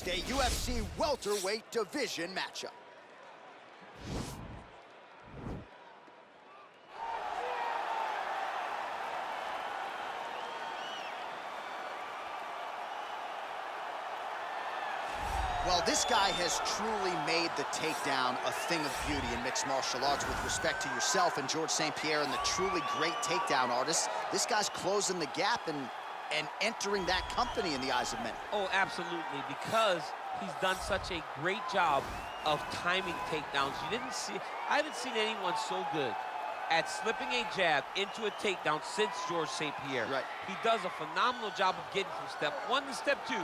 next, a UFC welterweight division matchup. Well, this guy has truly made the takedown a thing of beauty in mixed martial arts. With respect to yourself and George St. Pierre and the truly great takedown artists, this guy's closing the gap and entering that company in the eyes of many. Oh, absolutely, because he's done such a great job of timing takedowns. I haven't seen anyone so good at slipping a jab into a takedown since George St. Pierre. Right. He does a phenomenal job of getting from step one to step two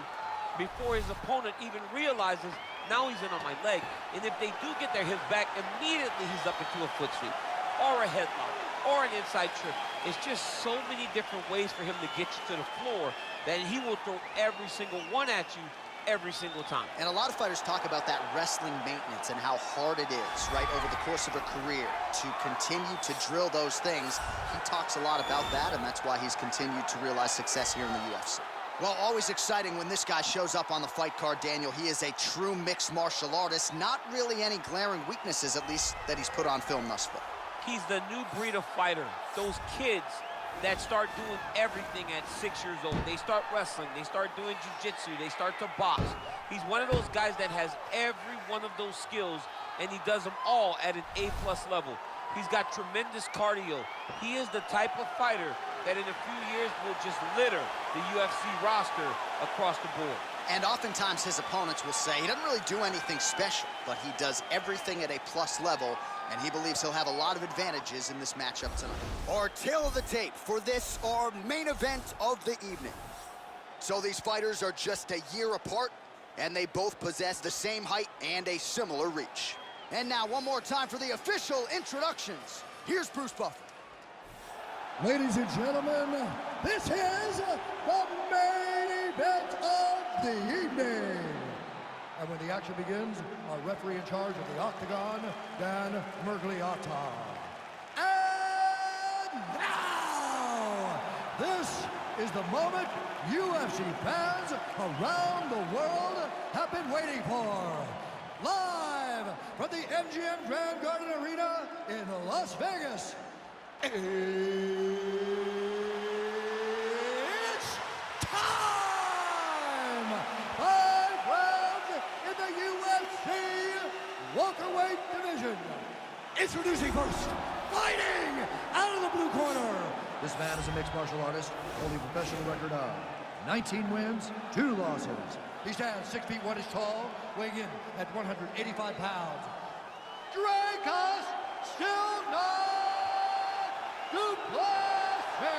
before his opponent even realizes, now he's in on my leg. And if they do get their hips back, immediately he's up into a foot sweep, or a headlock, or an inside trip. It's just so many different ways for him to get you to the floor that he will throw every single one at you every single time. And a lot of fighters talk about that wrestling maintenance and how hard it is, right, over the course of a career to continue to drill those things. He talks a lot about that, and that's why he's continued to realize success here in the UFC. Well, always exciting when this guy shows up on the fight card, Daniel. He is a true mixed martial artist. Not really any glaring weaknesses, at least, that he's put on film thus far. He's the new breed of fighter. Those kids that start doing everything at 6 years old. They start wrestling, they start doing jiu-jitsu, they start to box. He's one of those guys that has every one of those skills, and he does them all at an A+ level. He's got tremendous cardio. He is the type of fighter that in a few years will just litter the UFC roster across the board. And oftentimes his opponents will say he doesn't really do anything special, but he does everything at a plus level, and he believes he'll have a lot of advantages in this matchup tonight. Our tail of the tape for this, our main event of the evening. So these fighters are just a year apart, and they both possess the same height and a similar reach. And now one more time for the official introductions. Here's Bruce Buffer. Ladies and gentlemen, this is the main event of the evening. And when the action begins, our referee in charge of the Octagon, Dan Mergliata. And now, this is the moment UFC fans around the world have been waiting for. Live from the MGM Grand Garden Arena in Las Vegas. It's time! 5 rounds in the UFC welterweight division. Introducing first, fighting out of the blue corner. This man is a mixed martial artist, holding a professional record of 19 wins, 2 losses. He stands 6 feet 1 inch tall, weighing in at 185 pounds. Dricus still not to Plessis.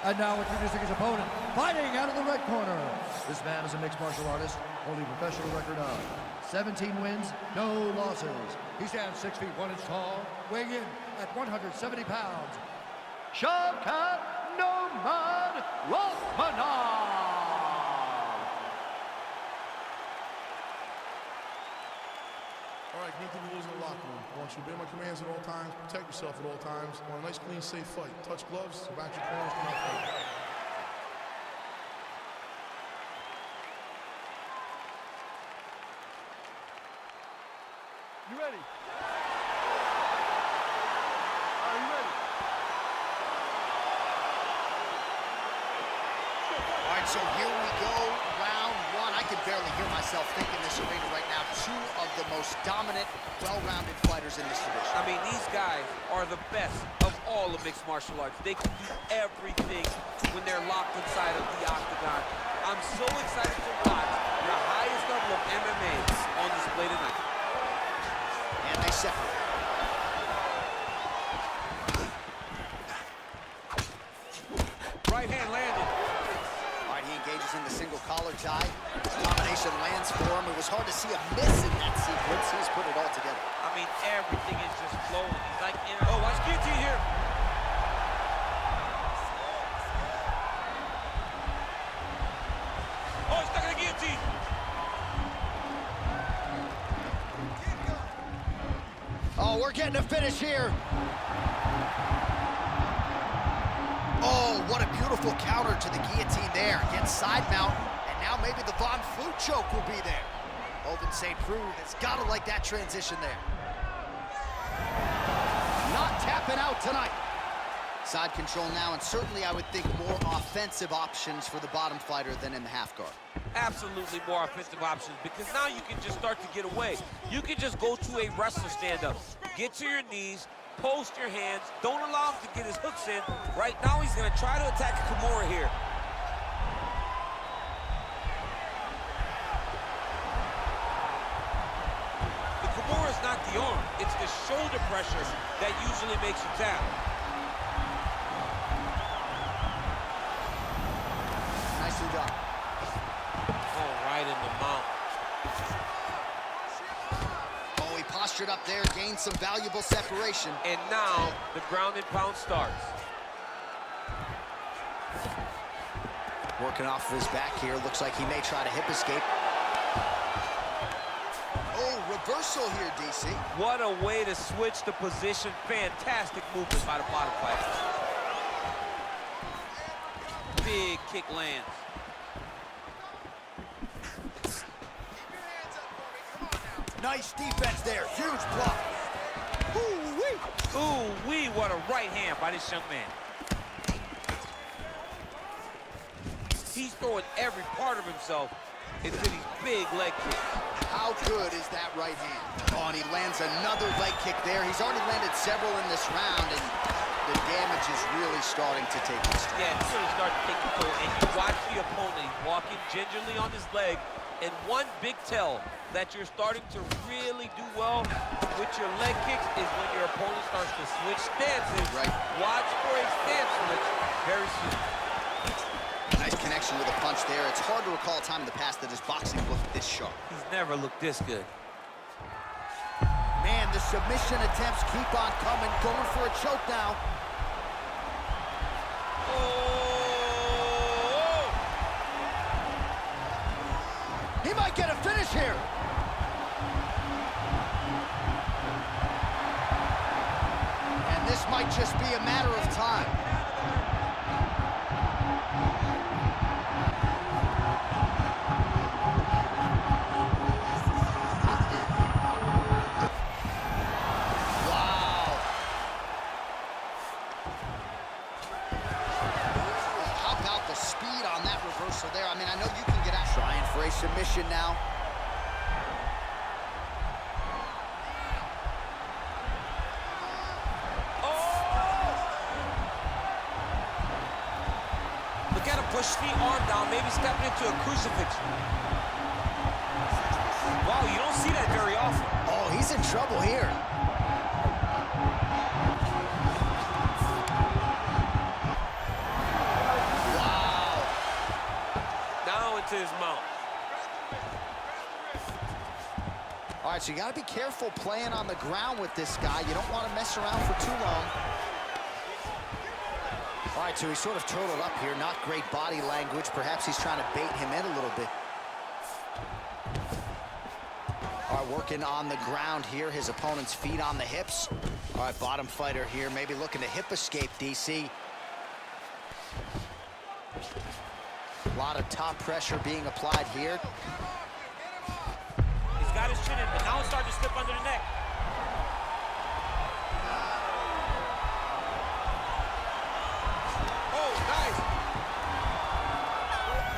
And now introducing his opponent, fighting out of the red corner. This man is a mixed martial artist, holding a professional record of 17 wins, no losses. He stands 6 feet 1 inch tall, weighing in at 170 pounds. Shavkat Rakhmonov. All right, came to the rules in the locker room. I want you to obey my commands at all times, protect yourself at all times. I want a nice, clean, safe fight. Touch gloves, back your corners, come out fight. You ready? Are you ready? All right, so here we go, round one. I can barely hear myself think in this arena right now. 2 of the most dominant, well-rounded fighters in this division. I mean, these guys are the best of all of mixed martial arts. They can do everything when they're locked inside of the octagon. I'm so excited to watch the highest level of MMA on display tonight. And they separate. Right hand landed. All right, he engages in the single collar tie. Combination lands for him. It was hard to see a miss in that sequence. He's put it all together. I mean, everything is just flowing. He's like, oh, watch guillotine here. Oh, he's stuck in the guillotine. Oh, we're getting a finish here. Oh, what what a beautiful counter to the guillotine there. Gets side mount, and now maybe the Von Flue choke will be there. Oven St. Preux has got to like that transition there. Not tapping out tonight. Side control now, and certainly I would think more offensive options for the bottom fighter than in the half guard. Absolutely more offensive options, because now you can just start to get away. You can just go to a wrestler stand-up. Get to your knees, post your hands, don't allow him to get his hooks in. Right now he's gonna try to attack Kimura here. The Kimura is not the arm, it's the shoulder pressure that usually makes you tap. Nicely done. Oh, right in the mount. Oh, he postured up there, gained some valuable separation. And now the ground and pound starts. Working off of his back here. Looks like he may try to hip escape. Oh, reversal here, DC. What a way to switch the position. Fantastic movement by the bottom fighter. Big kick lands. Nice defense there. Huge block. Ooh-wee. Ooh-wee, what a right hand by this young man. He's throwing every part of himself into these big leg kicks. How good is that right hand? Oh, and he lands another leg kick there. He's already landed several in this round, and the damage is really starting to take its toll. Yeah, it's really starting to take its toll, and you watch the opponent. He's walking gingerly on his leg, and one big tell that you're starting to really do well with your leg kicks is when your opponent starts to switch stances. Right. Watch for a stance switch very soon. Nice connection with a punch there. It's hard to recall a time in the past that his boxing looked this sharp. He's never looked this good. Man, the submission attempts keep on coming. Going for a choke now. Oh! He might get a finish here. And this might just be a matter of time. So there, I mean, I know you can get out. Trying for a submission now. Oh! Look at him push the arm down, maybe stepping into a crucifix. Wow, you don't see that very often. Oh, he's in trouble here. To his mouth. All right, so you got to be careful playing on the ground with this guy. You don't want to mess around for too long. All right, so he's sort of turtled up here. Not great body language. Perhaps he's trying to bait him in a little bit. All right, working on the ground here. His opponent's feet on the hips. All right, bottom fighter here. Maybe looking to hip escape, DC. A lot of top pressure being applied here. He's got his chin in, but now it's starting to slip under the neck. Oh, nice.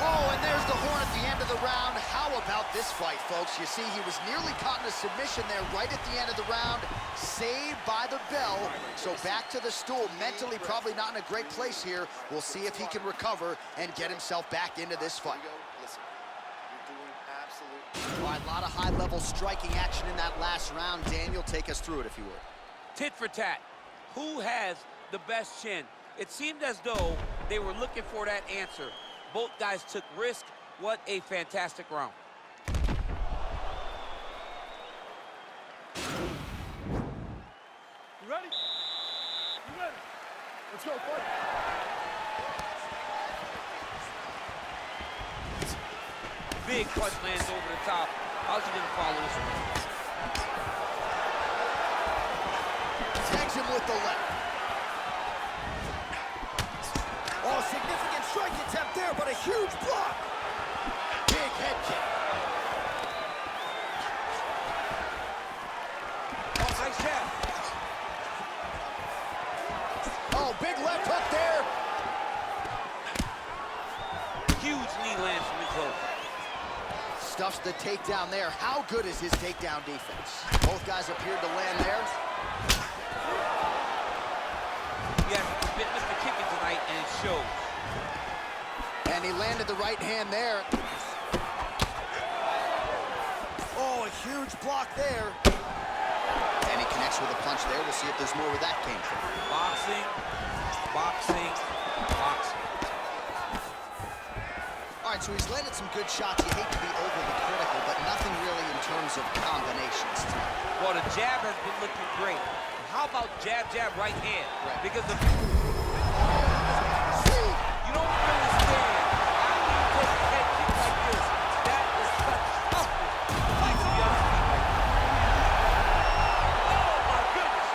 Oh, and there's the horn at the end of the round. How about this fight, folks? You see, he was nearly caught in a submission there right at the end of the round. Saved by the bell. So back to the stool. Mentally probably not in a great place here. We'll see if he can recover and get himself back into this fight. Listen, you're doing absolutely. All right, a lot of high-level striking action in that last round. Daniel, take us through it, if you would. Tit for tat. Who has the best chin? It seemed as though they were looking for that answer. Both guys took risk. What a fantastic round. You ready? You ready? Let's go, fight. Big punch lands over the top. How's he gonna follow this one? Tags him with the left. Oh, Oh, significant strike attempt there, but a huge block. Big head kick. Oh, nice jab. Oh, big left hook there. Huge knee lands from his hook. Stuffs the takedown there. How good is his takedown defense? Both guys appeared to land there. He has a commitment to kicking tonight, and it shows. And he landed the right hand there. Oh, a huge block there. And he connects with a punch there. We'll see if there's more where that came from. Boxing, boxing, boxing. All right, so he's landed some good shots. You hate to be overly critical, but nothing really in terms of combinations. Well, the jab has been looking great. How about jab, jab, right hand? Right. Because you don't understand after you take a head kick like this. That is such toughness. Fights to be honest with you. Oh, my goodness.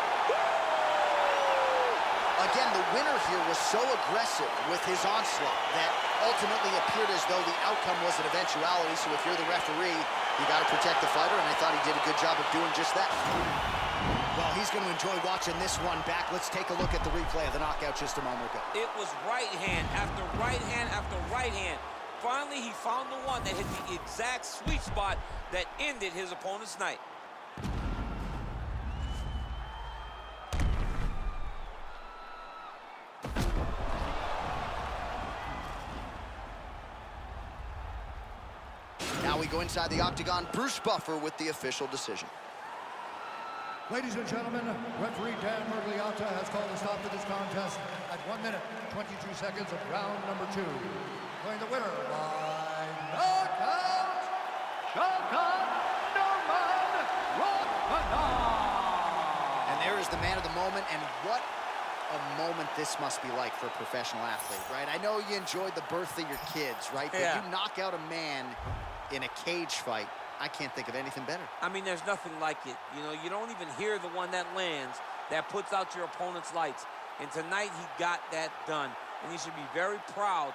Again, the winner here was so aggressive with his onslaught that ultimately appeared as though the outcome was an eventuality. So if you're the referee, you got to protect the fighter, and I thought he did a good job of doing just that. Well, he's going to enjoy watching this one back. Let's take a look at the replay of the knockout just a moment ago. It was right hand after right hand after right hand. Finally, he found the one that hit the exact sweet spot that ended his opponent's night. Now we go inside the octagon. Bruce Buffer with the official decision. Ladies and gentlemen, referee Dan Murgliata has called a stop to this contest at 1 minute, 22 seconds of round number 2. Declaring the winner by knockout, Shavkat Rakhmonov. And there is the man of the moment, and what a moment this must be like for a professional athlete, right? I know you enjoyed the birth of your kids, right? Yeah. But you knock out a man in a cage fight, I can't think of anything better. I mean, there's nothing like it. You know, you don't even hear the one that lands, that puts out your opponent's lights. And tonight, he got that done. And he should be very proud